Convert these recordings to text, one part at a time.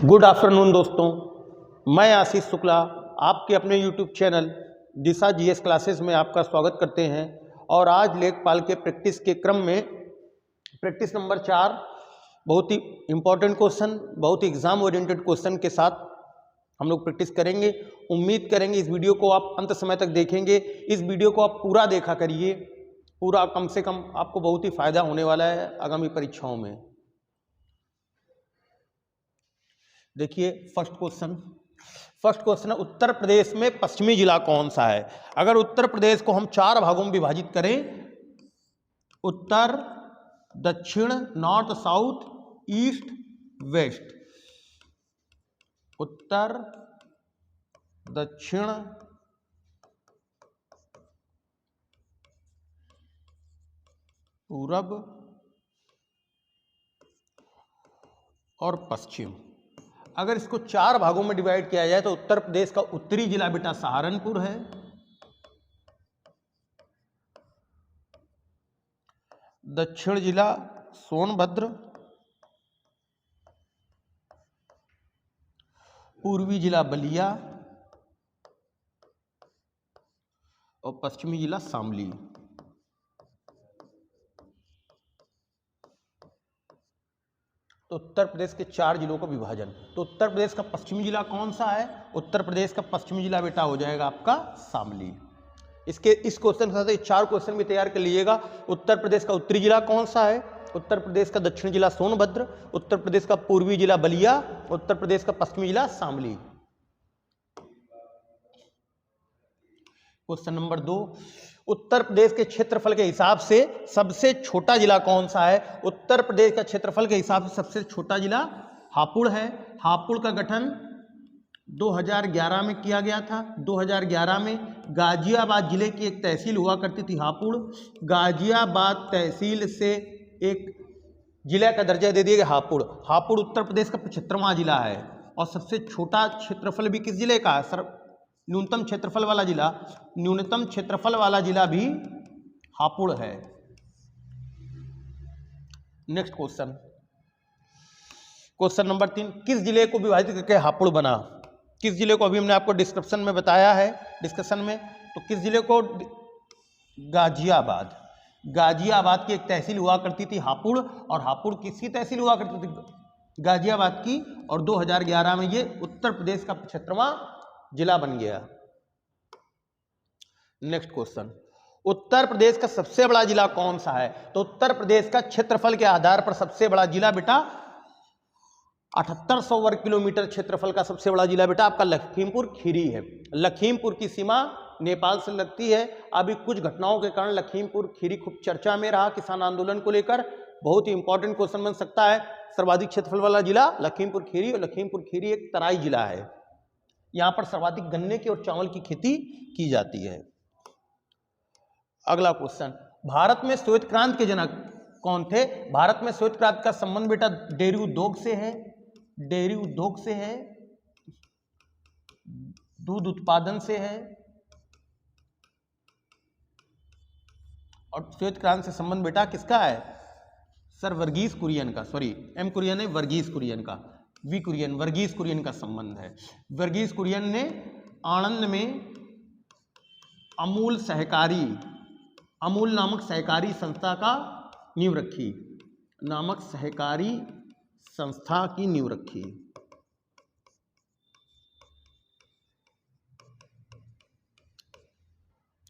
Good afternoon दोस्तों, मैं आशीष शुक्ला आपके अपने YouTube चैनल दिशा जीएस क्लासेस में आपका स्वागत करते हैं। और आज लेखपाल के प्रैक्टिस के क्रम में प्रैक्टिस नंबर 4 बहुत ही इम्पोर्टेंट क्वेश्चन, बहुत ही एग्जाम ओरिएंटेड क्वेश्चन के साथ हम लोग प्रैक्टिस करेंगे। उम्मीद करेंगे इस वीडियो को आप अंत समय तक देखेंगे। इस वीडियो को आप पूरा देखा करिए, पूरा, कम से कम आपको बहुत ही फायदा होने वाला है आगामी परीक्षाओं में। देखिए फर्स्ट क्वेश्चन है, उत्तर प्रदेश में पश्चिमी जिला कौन सा है। अगर उत्तर प्रदेश को हम 4 भागों में विभाजित करें, उत्तर, दक्षिण, नॉर्थ, साउथ, ईस्ट, वेस्ट, उत्तर, दक्षिण, पूरब और पश्चिम, अगर इसको 4 भागों में डिवाइड किया जाए तो उत्तर प्रदेश का उत्तरी जिला बेटा सहारनपुर है, दक्षिण जिला सोनभद्र, पूर्वी जिला बलिया और पश्चिमी जिला शामली। तो उत्तर प्रदेश के 4 जिलों का विभाजन। तो उत्तर प्रदेश का पश्चिमी जिला कौन सा है? उत्तर प्रदेश का पश्चिमी जिला बेटा हो जाएगा आपका शामली। इस क्वेश्चन के साथ 4 क्वेश्चन भी तैयार कर लीजिएगा। उत्तर प्रदेश का उत्तरी जिला कौन सा है? उत्तर प्रदेश का दक्षिण जिला सोनभद्र, उत्तर प्रदेश का पूर्वी जिला बलिया, उत्तर प्रदेश का पश्चिमी जिला शामली। क्वेश्चन नंबर 2, उत्तर प्रदेश के क्षेत्रफल के हिसाब से सबसे छोटा जिला कौन सा है? उत्तर प्रदेश का क्षेत्रफल के हिसाब से सबसे छोटा जिला हापुड़ है। हापुड़ का गठन 2011 में किया गया था। 2011 में गाजियाबाद जिले की एक तहसील हुआ करती थी हापुड़। गाजियाबाद तहसील से एक जिला का दर्जा दे दिया गया हापुड़। हापुड़ उत्तर प्रदेश का 75वां जिला है और सबसे छोटा क्षेत्रफल भी किस जिले का है? सर, न्यूनतम क्षेत्रफल वाला जिला भी हापुड़ है। नेक्स्ट क्वेश्चन नंबर 3, किस जिले को विभाजित करके हापुड़ बना? किस जिले को? अभी हमने आपको डिस्क्रिप्शन में बताया है, डिस्कशन में। तो किस जिले को? गाजियाबाद। गाजियाबाद की एक तहसील हुआ करती थी हापुड़, और हापुड़ किसकी तहसील हुआ करती थी? गाजियाबाद की। और 2011 में ये उत्तर प्रदेश का 75वां जिला बन गया। नेक्स्ट क्वेश्चन, उत्तर प्रदेश का सबसे बड़ा जिला कौन सा है? तो उत्तर प्रदेश का क्षेत्रफल के आधार पर सबसे बड़ा जिला बेटा 7800 वर्ग किलोमीटर क्षेत्रफल का सबसे बड़ा जिला बेटा आपका लखीमपुर खीरी है। लखीमपुर की सीमा नेपाल से लगती है। अभी कुछ घटनाओं के कारण लखीमपुर खीरी खूब चर्चा में रहा किसान आंदोलन को लेकर। बहुत ही इंपॉर्टेंट क्वेश्चन बन सकता है। सर्वाधिक क्षेत्रफल वाला जिला लखीमपुर खीरी, और लखीमपुर खीरी एक तराई जिला है। यहां पर सर्वाधिक गन्ने की और चावल की खेती की जाती है। अगला क्वेश्चन, भारत में श्वेत क्रांति के जनक कौन थे? भारत में श्वेत क्रांति का संबंध बेटा डेयरी उद्योग से है। डेयरी उद्योग से है, दूध उत्पादन से है, और श्वेत क्रांति से संबंध बेटा किसका है? सर वर्गीस कुरियन का, सॉरी एम कुरियन है, वर्गीस कुरियन का, वी कुरियन, वर्गीस कुरियन का संबंध है। वर्गीस कुरियन ने आणंद में अमूल नामक सहकारी संस्था का नींव रखी। सहकारी संस्था की नींव रखी।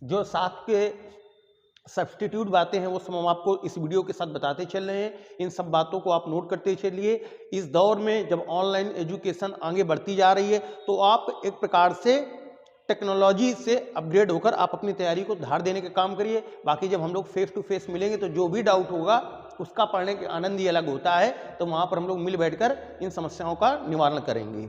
जो साथ के सब्स्टिट्यूट बातें हैं वो सब हम आपको इस वीडियो के साथ बताते चल रहे हैं। इन सब बातों को आप नोट करते चलिए। इस दौर में जब ऑनलाइन एजुकेशन आगे बढ़ती जा रही है तो आप एक प्रकार से टेक्नोलॉजी से अपग्रेड होकर आप अपनी तैयारी को धार देने का काम करिए। बाकी जब हम लोग फेस टू फेस मिलेंगे तो जो भी डाउट होगा उसका पढ़ने का आनंद ही अलग होता है। तो वहां पर हम लोग मिल बैठकर इन समस्याओं का निवारण करेंगे।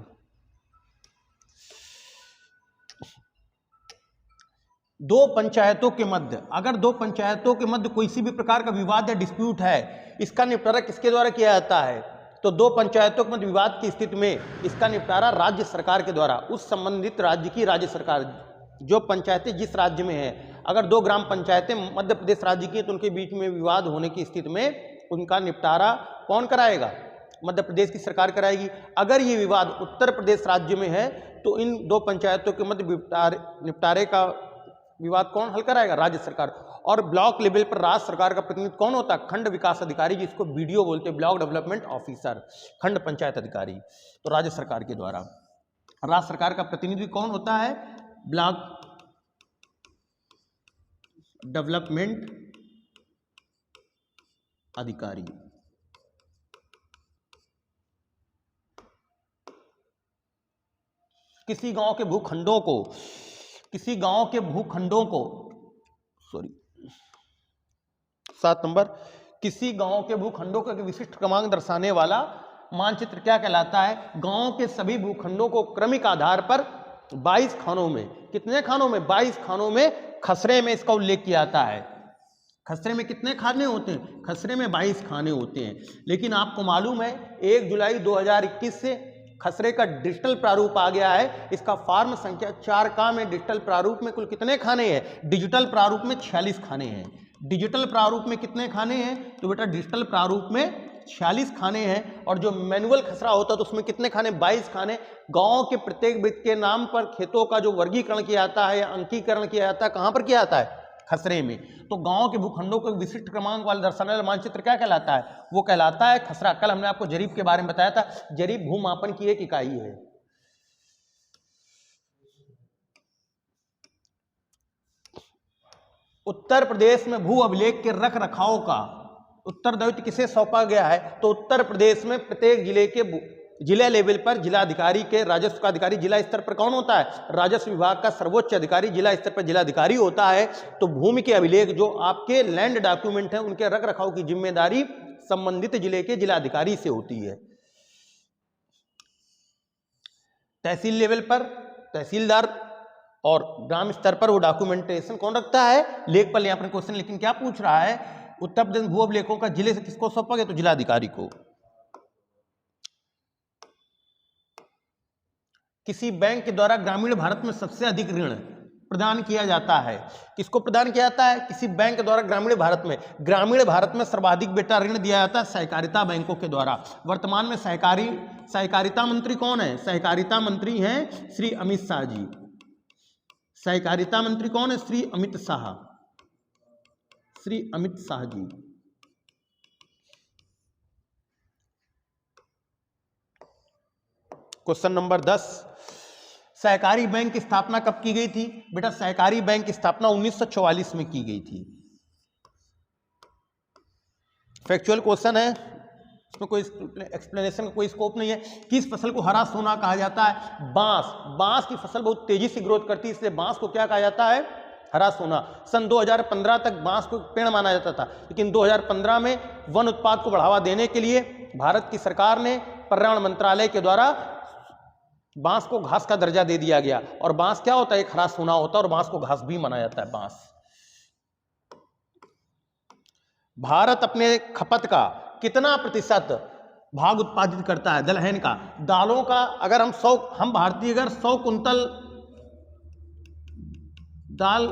दो पंचायतों के मध्य, अगर 2 पंचायतों के मध्य कोई सी भी प्रकार का विवाद या डिस्प्यूट है, इसका निपटारा किसके द्वारा किया जाता है? तो 2 पंचायतों के मध्य विवाद की स्थिति में इसका निपटारा राज्य सरकार के द्वारा, उस संबंधित राज्य की राज्य सरकार, जो पंचायतें जिस राज्य में है, अगर 2 ग्राम पंचायतें मध्य प्रदेश राज्य की हैं तो उनके बीच में विवाद होने की स्थिति में उनका निपटारा कौन कराएगा? मध्य प्रदेश की सरकार कराएगी। अगर ये विवाद उत्तर प्रदेश राज्य में है तो इन दो पंचायतों के मध्य निपटारे का विवाद कौन हल कराएगा? राज्य सरकार। और ब्लॉक लेवल पर राज्य सरकार का प्रतिनिधि कौन होता है? खंड विकास अधिकारी, जिसको बीडीओ बोलते हैं, ब्लॉक डेवलपमेंट ऑफिसर, खंड पंचायत अधिकारी। तो राज्य सरकार के द्वारा राज्य सरकार का प्रतिनिधि कौन होता है? ब्लॉक डेवलपमेंट अधिकारी। किसी गांव के भूखंडों को 7 नंबर, किसी गांव के भूखंडों का विशिष्ट क्रमांक दर्शाने वाला मानचित्र क्या कहलाता है? गांव के सभी भूखंडों को क्रमिक आधार पर 22 खानों में, कितने खानों में? 22 खानों में खसरे में इसका उल्लेख किया जाता है। खसरे में कितने खाने होते हैं? खसरे में 22 खाने होते हैं। लेकिन आपको मालूम है 1 जुलाई 2021 से खसरे का डिजिटल प्रारूप आ गया है। इसका फॉर्म संख्या 4 में डिजिटल प्रारूप में कुल कितने खाने हैं? डिजिटल प्रारूप में 46 खाने हैं। डिजिटल प्रारूप में कितने खाने हैं? तो बेटा डिजिटल प्रारूप में 46 खाने हैं। और जो मैनुअल खसरा होता है तो उसमें कितने खाने? 22 खाने। गांव के प्रत्येक वृत्त के नाम पर खेतों का जो वर्गीकरण किया जाता है या अंकीकरण किया जाता है, कहां पर किया जाता है? खसरे में। तो गांव के भूखंडों को विशिष्ट क्रमांक वाला दर्शाने वाला मानचित्र क्या कहलाता है? वो कहलाता है खसरा। कल हमने आपको जरीब के बारे में बताया था। जरीब भूमापन की एक इकाई है। उत्तर प्रदेश में भू अभिलेख के रख रखाव का उत्तरदायित्व किसे सौंपा गया है? तो उत्तर प्रदेश में प्रत्येक जिले के जिला लेवल पर जिलाधिकारी के, राजस्व का अधिकारी जिला स्तर पर कौन होता है? राजस्व विभाग का सर्वोच्च अधिकारी जिला स्तर पर जिलाधिकारी होता है। तो भूमि के अभिलेख जो आपके लैंड डॉक्यूमेंट हैं उनके रख रखाव की जिम्मेदारी संबंधित जिले के जिलाधिकारी से होती है। तहसील लेवल पर तहसीलदार और ग्राम स्तर पर वो डॉक्यूमेंटेशन कौन रखता है? लेखपाल। यहाँ पर क्वेश्चन लेकिन क्या पूछ रहा है? उत्तर प्रदेश भू अभिलेखों का जिले से किसको सौंपा गया? तो जिलाधिकारी को। किसी बैंक के द्वारा ग्रामीण भारत में सबसे अधिक ऋण प्रदान किया जाता है। किसको प्रदान किया जाता है? किसी बैंक के द्वारा ग्रामीण भारत में सर्वाधिक बेटा ऋण दिया जाता है सहकारिता बैंकों के द्वारा। वर्तमान में सहकारिता मंत्री कौन है? सहकारिता मंत्री हैं श्री अमित शाह जी। सहकारिता मंत्री कौन है? श्री अमित शाह जी। क्वेश्चन नंबर 10, सहकारी बैंक की स्थापना कब की गई थी? बेटा सहकारी बैंक की स्थापना 1944 में की गई थी। फैक्चुअल क्वेश्चन है, इसमें कोई एक्सप्लेनेशन का कोई स्कोप नहीं है। किस फसल को हरा सोना कहा जाता है? बांस की फसल बहुत तेजी से ग्रोथ करती है, इसलिए बांस को क्या कहा जाता है? हरा सोना। सन 2015 तक बांस को पेड़ माना जाता था, लेकिन 2015 में वन उत्पाद को बढ़ावा देने के लिए भारत की सरकार ने पर्यावरण मंत्रालय के द्वारा बांस को घास का दर्जा दे दिया गया। और बांस क्या होता है? एक हरा सोना होता है और बांस को घास भी माना जाता है। बांस। भारत अपने खपत का कितना प्रतिशत भाग उत्पादित करता है? दलहन का, दालों का। अगर हम भारतीय अगर 100 कुंतल दाल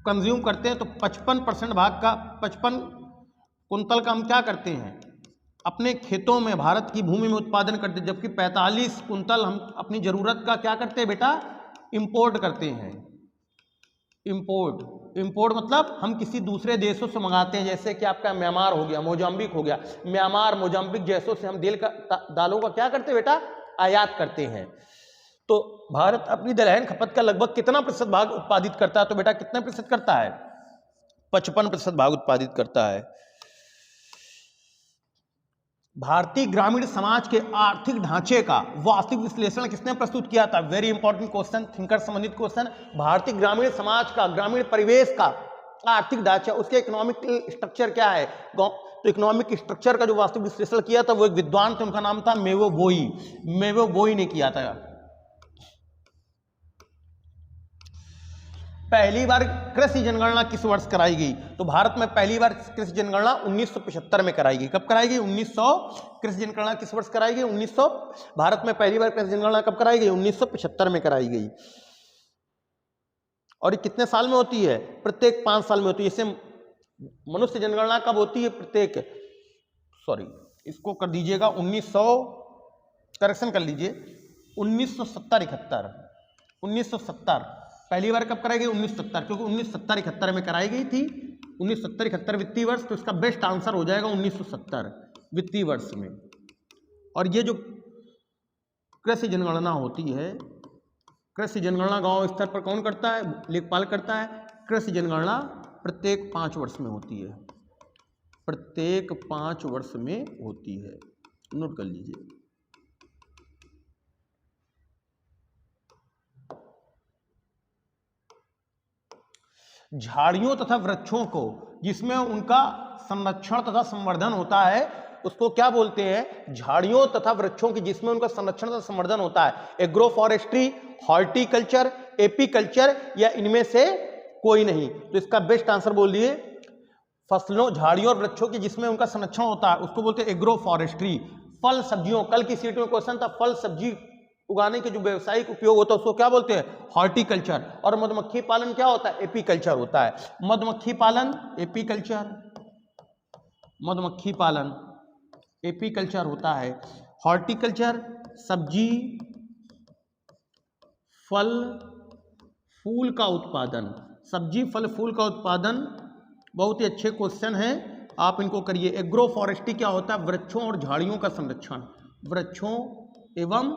कंज्यूम करते हैं तो 55% भाग का 55 कुंतल का हम क्या करते हैं? अपने खेतों में, भारत की भूमि में उत्पादन करते हैं, जबकि 45 कुंतल हम अपनी जरूरत का क्या करते हैं बेटा? इंपोर्ट करते हैं। इंपोर्ट मतलब हम किसी दूसरे देशों से मंगाते हैं, जैसे कि आपका म्यांमार हो गया, मोजाम्बिक हो गया। म्यांमार, मोजाम्बिक जैसों से हम दालों का क्या करते हैं बेटा? आयात करते हैं। तो भारत अपनी दलहन खपत का लगभग कितना प्रतिशत भाग उत्पादित करता है? तो बेटा कितने प्रतिशत करता है? 55% भाग उत्पादित करता है। भारतीय ग्रामीण समाज के आर्थिक ढांचे का वास्तविक विश्लेषण किसने प्रस्तुत किया था? वेरी इंपॉर्टेंट क्वेश्चन, थिंकर संबंधित क्वेश्चन। भारतीय ग्रामीण समाज का, ग्रामीण परिवेश का आर्थिक ढांचा, उसके इकोनॉमिक स्ट्रक्चर क्या है? तो इकोनॉमिक स्ट्रक्चर का जो वास्तविक विश्लेषण किया था वो एक विद्वान थे, उनका नाम था मेवो बोई ने किया था। पहली बार कृषि जनगणना किस वर्ष कराई गई? तो भारत में पहली बार कृषि जनगणना 1975 में कराई गई। कब कराई गई? 1900। कृषि जनगणना किस वर्ष कराई गई? 1900। भारत में पहली बार कृषि जनगणना कब कराई गई? 1975 में कराई गई। और ये कितने साल में होती है? प्रत्येक 5 साल में होती है। जैसे मनुष्य जनगणना कब होती है? इसको कर दीजिएगा 1900, करेक्शन कर लीजिए 1970-71, 1970 पहली बार कब कराई गई? 1970, क्योंकि 1970-71 में कराई गई थी। 1970-71 वित्तीय वर्ष, तो इसका बेस्ट आंसर हो जाएगा 1970 वित्तीय वर्ष में। और ये जो कृषि जनगणना होती है, कृषि जनगणना गांव स्तर पर कौन करता है? लेखपाल करता है। कृषि जनगणना प्रत्येक 5 वर्ष में होती है, प्रत्येक 5 वर्ष में होती है, नोट कर लीजिए। झाड़ियों तथा वृक्षों को जिसमें उनका संरक्षण तथा संवर्धन होता है उसको क्या बोलते हैं? झाड़ियों तथा वृक्षों की जिसमें उनका संरक्षण तथा संवर्धन होता है। एग्रो फॉरेस्ट्री, हॉर्टिकल्चर, एपीकल्चर या इनमें से कोई नहीं। तो इसका बेस्ट आंसर बोल दिए फसलों, झाड़ियों और वृक्षों की जिसमें उनका संरक्षण होता है उसको बोलते हैं एग्रो फॉरेस्ट्री। फल सब्जियों, कल की सीट में क्वेश्चन था, फल सब्जी उगाने के जो व्यवसायिक उपयोग होता है उसको क्या बोलते हैं? हॉर्टिकल्चर। और मधुमक्खी पालन क्या होता है? एपीकल्चर होता है। मधुमक्खी पालन एपीकल्चर, मधुमक्खी पालन एपीकल्चर होता है। हॉर्टिकल्चर सब्जी फल फूल का उत्पादन, सब्जी फल फूल का उत्पादन। बहुत ही अच्छे क्वेश्चन हैं, आप इनको करिए। एग्रो फॉरेस्ट्री क्या होता है? वृक्षों और झाड़ियों का संरक्षण, वृक्षों एवं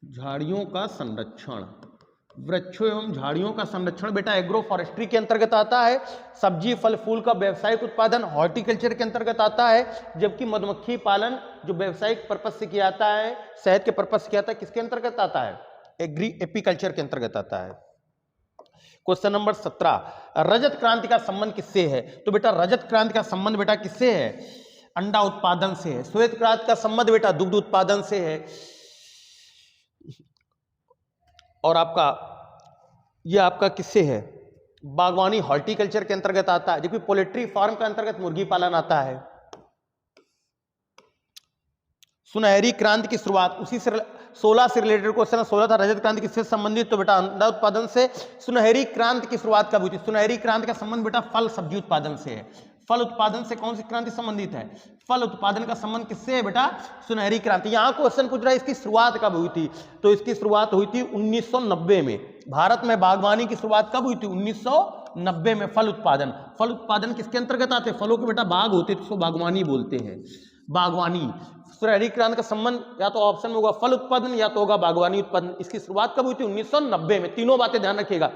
झाड़ियों का संरक्षण, वृक्षों एवं झाड़ियों का संरक्षण बेटा एग्रो फॉरेस्ट्री के अंतर्गत आता है। सब्जी फल फूल का व्यावसायिक उत्पादन हॉर्टिकल्चर के अंतर्गत आता है। जबकि मधुमक्खी पालन जो व्यावसायिक पर्पज से किया जाता है, शहद के पर्पज से किया जाता है, किसके अंतर्गत आता है? एपीकल्चर के अंतर्गत आता है। क्वेश्चन नंबर 17, रजत क्रांति का संबंध किससे है? तो बेटा रजत क्रांति का संबंध बेटा किससे है? अंडा उत्पादन से है। श्वेत क्रांति का संबंध बेटा दुग्ध उत्पादन से है। और आपका ये आपका किससे है? बागवानी हॉर्टिकल्चर के अंतर्गत आता है। जबकि पोल्ट्री फार्म के अंतर्गत मुर्गी पालन आता है। सुनहरी क्रांति की शुरुआत उसी से 16 से रिलेटेड क्वेश्चन है। 16 था रजत क्रांति किससे संबंधित? तो बेटा अंडा उत्पादन से। सुनहरी क्रांति की शुरुआत कब हुई थी? सुनहरी क्रांति का संबंध बेटा फल सब्जी उत्पादन से है। फल उत्पादन से कौन सी क्रांति संबंधित है? फल उत्पादन का संबंध किससे है बेटा? सुनहरी क्रांति। यहां क्वेश्चन पूछ रहा है इसकी शुरुआत कब हुई थी? तो इसकी शुरुआत हुई थी 1990 में। भारत में बागवानी की शुरुआत कब हुई थी? 1990 में। फल उत्पादन, फल उत्पादन किसके अंतर्गत आते हैं? फलों के बेटा बाग होते हैं, तो बागवानी बोलते हैं। बागवानी, सुनहरी क्रांति का संबंध या तो ऑप्शन में होगा फल उत्पादन या तो होगा बागवानी उत्पादन। इसकी शुरुआत कब हुई थी? 1990 में। तीनों बातें ध्यान रखिएगा,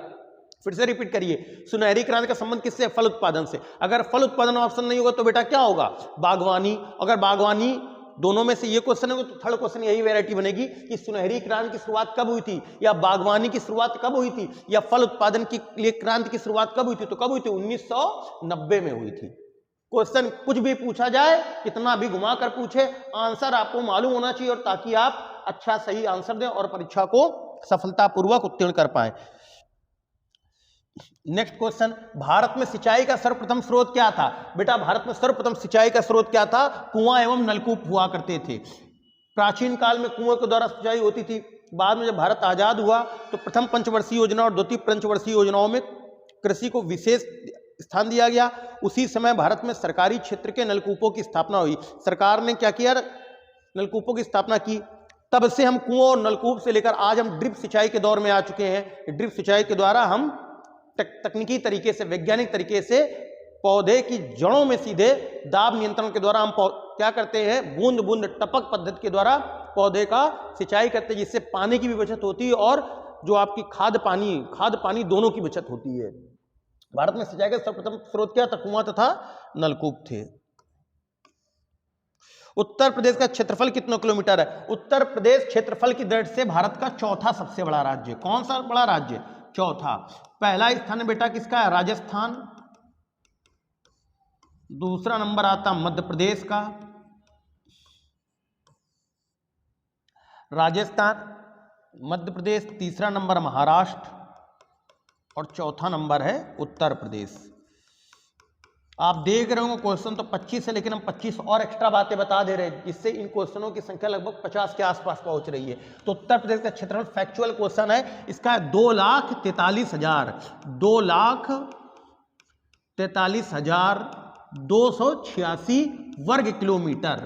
फिर से रिपीट करिए। सुनहरी क्रांति का संबंध किससे? फल उत्पादन से। अगर फल उत्पादन ऑप्शन नहीं होगा तो बेटा क्या होगा? बागवानी। अगर बागवानी दोनों में से ये क्वेश्चन होगा तो थर्ड क्वेश्चन यही वैरायटी बनेगी कि सुनहरी क्रांति की शुरुआत कब हुई थी, या बागवानी की शुरुआत कब हुई थी, या फल उत्पादन की लिए क्रांति की शुरुआत कब हुई थी? तो कब हुई थी? 1990 में हुई थी। क्वेश्चन कुछ भी पूछा जाए, कितना भी घुमा कर पूछे, आंसर आपको मालूम होना चाहिए, और ताकि आप अच्छा सही आंसर दें और परीक्षा को सफलतापूर्वक उत्तीर्ण कर पाए। नेक्स्ट क्वेश्चन, भारत में सिंचाई का सर्वप्रथम स्रोत क्या था? बेटा भारत में सर्वप्रथम सिंचाई का स्रोत क्या था? कुआं एवं नलकूप हुआ करते थे। प्राचीन काल में कुएं के द्वारा सिंचाई होती थी। बाद में जब भारत आजाद हुआ तो प्रथम पंचवर्षीय योजना और द्वितीय पंचवर्षीय योजनाओं में कृषि को विशेष स्थान दिया गया। उसी समय भारत में सरकारी क्षेत्र के नलकूपों की स्थापना हुई। सरकार ने क्या किया? नलकूपों की स्थापना की। तब से हम कुआं और नलकूप से लेकर आज हम ड्रिप सिंचाई के दौर में आ चुके हैं। ड्रिप सिंचाई के द्वारा हम तकनीकी तरीके से, वैज्ञानिक तरीके से पौधे की जड़ों में सीधे दाब नियंत्रण के द्वारा हम क्या करते हैं? बूंद बूंद टपक पद्धति के द्वारा पौधे का सिंचाई करते हैं, जिससे पानी की भी बचत होती है और जो आपकी खाद पानी दोनों की बचत होती है। भारत में सिंचाई का सर्वप्रथम स्रोत क्या था? कुआं तथा नलकूप थे। उत्तर प्रदेश का क्षेत्रफल कितना किलोमीटर है? उत्तर प्रदेश क्षेत्रफल की दृष्टि से भारत का चौथा सबसे बड़ा राज्य। कौन सा बड़ा राज्य? चौथा। पहला स्थान बेटा किसका है? राजस्थान। दूसरा नंबर आता मध्य प्रदेश का, राजस्थान, मध्य प्रदेश। तीसरा नंबर महाराष्ट्र और चौथा नंबर है उत्तर प्रदेश। आप देख रहे हो क्वेश्चन तो 25 है, लेकिन हम 25 और एक्स्ट्रा बातें बता दे रहे हैं, जिससे इन क्वेश्चनों की संख्या लगभग 50 के आसपास पहुंच रही है। तो उत्तर प्रदेश का क्षेत्रफल फैक्चुअल क्वेश्चन है, इसका 2,43,000, 43,286 वर्ग किलोमीटर।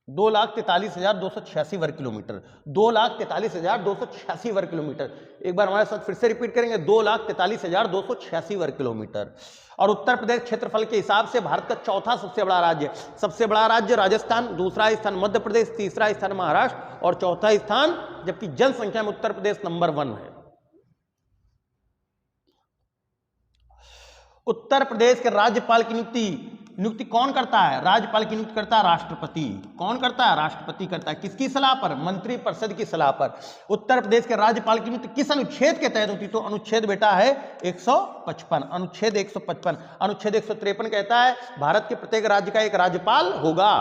2,43,286 वर्ग किलोमीटर। 2,43,286 वर्ग किलोमीटर। एक बार हमारे साथ फिर से रिपीट करेंगे, 2,43,286 वर्ग किलोमीटर। और उत्तर प्रदेश क्षेत्रफल के हिसाब से भारत का चौथा सबसे बड़ा राज्य। सबसे बड़ा राज्य राजस्थान, दूसरा स्थान मध्य प्रदेश, तीसरा स्थान महाराष्ट्र और चौथा स्थान, जबकि जनसंख्या में उत्तर प्रदेश नंबर 1 है। उत्तर प्रदेश के राज्यपाल की नियुक्ति कौन करता है? राज्यपाल की नियुक्ति करता है राष्ट्रपति। कौन करता है? राष्ट्रपति करता है। किसकी सलाह पर? मंत्रिपरिषद की सलाह पर। उत्तर प्रदेश के राज्यपाल की नियुक्ति किस अनुच्छेद के तहत होती? तो अनुच्छेद बेटा है 155, अनुच्छेद 155। अनुच्छेद 153 कहता है भारत के प्रत्येक राज्य का एक राज्यपाल होगा,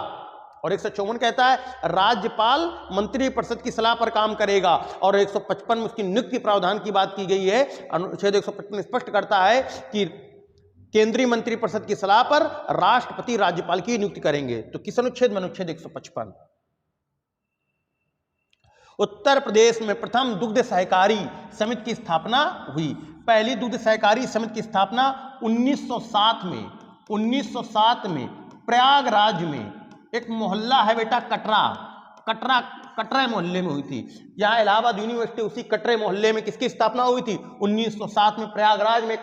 और 154 कहता है राज्यपाल मंत्रिपरिषद की सलाह पर काम करेगा, और 155 में उसकी नियुक्ति प्रावधान की बात की गई है। अनुच्छेद 155 स्पष्ट करता है कि केंद्रीय मंत्रिपरिषद की सलाह पर राष्ट्रपति राज्यपाल की नियुक्ति करेंगे। तो किस अनुच्छेद में? अनुच्छेद 155। उत्तर प्रदेश में प्रथम दुग्ध सहकारी समिति की स्थापना हुई। पहली दुग्ध सहकारी समिति की स्थापना 1907 में 1907 में प्रयागराज में एक मोहल्ला है बेटा कटरा मोहल्ले में हुई थी। यहां इलाहाबाद यूनिवर्सिटी उसी कटरे मोहल्ले में किसकी स्थापना हुई थी? 1907 में प्रयागराज में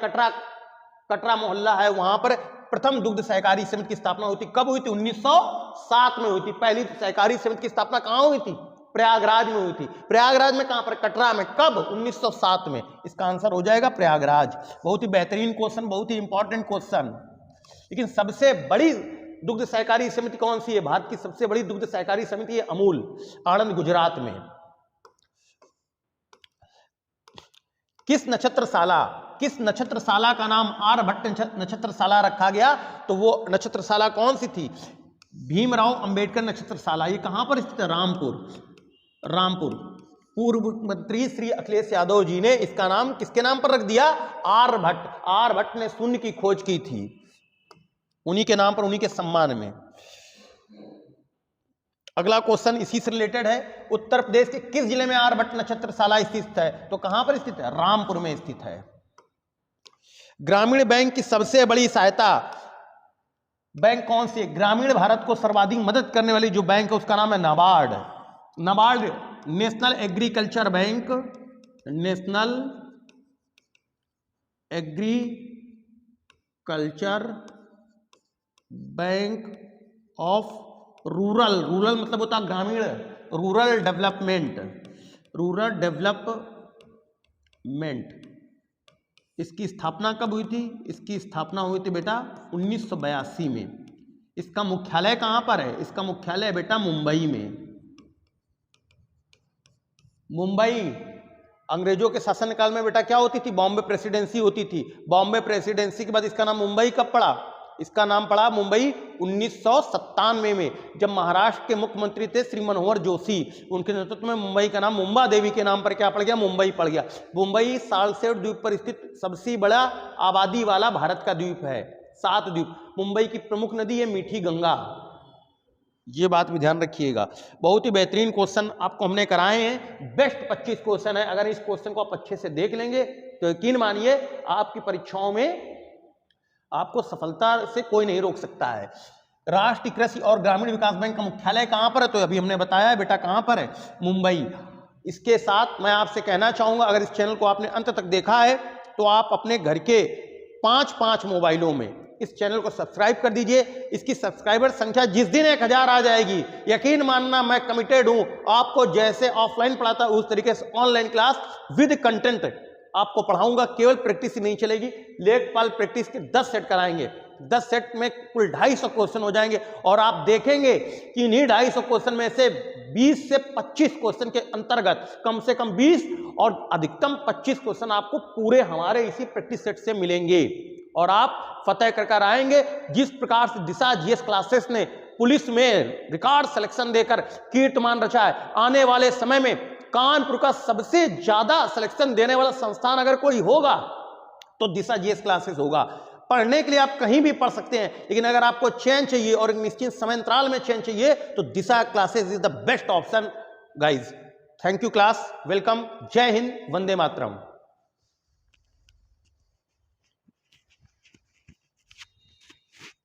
कटरा मोहल्ला है, वहां पर प्रथम दुग्ध सहकारी समिति की स्थापना हुई थी। कब हुई थी? 1907 में हुई थी। पहली सहकारी समिति की स्थापना कहां हुई थी? प्रयागराज में हुई थी। प्रयागराज में कहां पर? कटरा में। कब? 1907 में। इसका आंसर हो जाएगा प्रयागराज। बहुत ही बेहतरीन क्वेश्चन, बहुत ही इंपॉर्टेंट क्वेश्चन। लेकिन सबसे बड़ी दुग्ध सहकारी समिति कौन सी है? भारत की सबसे बड़ी दुग्ध सहकारी समिति है अमूल, आणंद गुजरात में। किस नक्षत्रशाला का नाम आर्यभट्ट नक्षत्रशाला रखा गया? तो वो नक्षत्रशाला कौन सी थी? भीमराव अंबेडकर नक्षत्रशाला। ये कहां पर स्थित है? रामपुर। पूर्व मंत्री श्री अखिलेश यादव जी ने इसका नाम किसके नाम पर रख दिया? आर्यभट्ट ने शून्य की खोज की थी, उन्हीं के नाम पर, उन्हीं के सम्मान में। अगला क्वेश्चन इसी से रिलेटेड है। उत्तर प्रदेश के किस जिले में आर्यभट्ट नक्षत्रशाला स्थित है? तो कहां पर स्थित है? रामपुर में स्थित है। ग्रामीण बैंक की सबसे बड़ी सहायता बैंक कौन सी है? ग्रामीण भारत को सर्वाधिक मदद करने वाली जो बैंक है उसका नाम है NABARD. National agriculture bank, national agriculture bank of rural मतलब होता है ग्रामीण, रूरल डेवलपमेंट। इसकी स्थापना कब हुई थी? इसकी स्थापना हुई थी बेटा 1982 में। इसका मुख्यालय कहां पर है? इसका मुख्यालय बेटा मुंबई में। मुंबई अंग्रेजों के शासनकाल में बेटा क्या होती थी? बॉम्बे प्रेसिडेंसी होती थी। बॉम्बे प्रेसिडेंसी के बाद इसका नाम मुंबई कब पड़ा? इसका नाम पड़ा मुंबई 1997 में, जब महाराष्ट्र के मुख्यमंत्री थे श्री मनोहर जोशी, उनके नेतृत्व में मुंबई का नाम मुंबा देवी के नाम पर क्या पड़ गया? मुंबई पड़ गया। मुंबई सालसेट द्वीप पर स्थित सबसे बड़ा आबादी वाला भारत का द्वीप है, 7 द्वीप। मुंबई की प्रमुख नदी है मीठी गंगा, ये बात भी ध्यान रखिएगा। बहुत ही बेहतरीन क्वेश्चन आपको हमने कराए हैं। बेस्ट 25 क्वेश्चन है। अगर इस क्वेश्चन को आप अच्छे से देख लेंगे तो यकीन मानिए आपकी परीक्षाओं में आपको सफलता से कोई नहीं रोक सकता है। राष्ट्रीय कृषि और ग्रामीण विकास बैंक का मुख्यालय कहां पर है? तो अभी हमने बताया है बेटा कहां पर है? मुंबई। इसके साथ मैं आपसे कहना चाहूंगा, अगर इस चैनल को आपने अंत तक देखा है तो आप अपने घर के 5 मोबाइलों में इस चैनल को सब्सक्राइब कर दीजिए। इसकी सब्सक्राइबर संख्या जिस दिन 1000 आ जाएगी, यकीन मानना मैं कमिटेड हूं, आपको जैसे ऑफलाइन पढ़ाता उस तरीके से ऑनलाइन क्लास विद कंटेंट आपको पढ़ाऊंगा। केवल प्रैक्टिस ही नहीं चलेगी, लेखपाल प्रैक्टिस के 10 सेट कराएंगे। 10 सेट में कुल 250 क्वेश्चन हो जाएंगे, और आप देखेंगे कि इन्हीं 250 क्वेश्चन में से 20 से 25 क्वेश्चन के अंतर्गत कम से कम 20 और अधिकतम 25 क्वेश्चन आपको पूरे हमारे इसी प्रैक्टिस सेट से मिलेंगे, और आप फतेह कर आएंगे। जिस प्रकार से दिशा जीएस क्लासेस ने पुलिस में रिकॉर्ड सिलेक्शन देकर कीर्तिमान रचा है, आने वाले समय में कानपुर का सबसे ज्यादा सिलेक्शन देने वाला संस्थान अगर कोई होगा तो दिशा जीएस क्लासेस होगा। पढ़ने के लिए आप कहीं भी पढ़ सकते हैं, लेकिन अगर आपको चयन चाहिए और एक निश्चित समय अंतराल में चयन चाहिए तो Disha classes is the best option guys. Thank you class, welcome, जय हिंद, वंदे मातरम।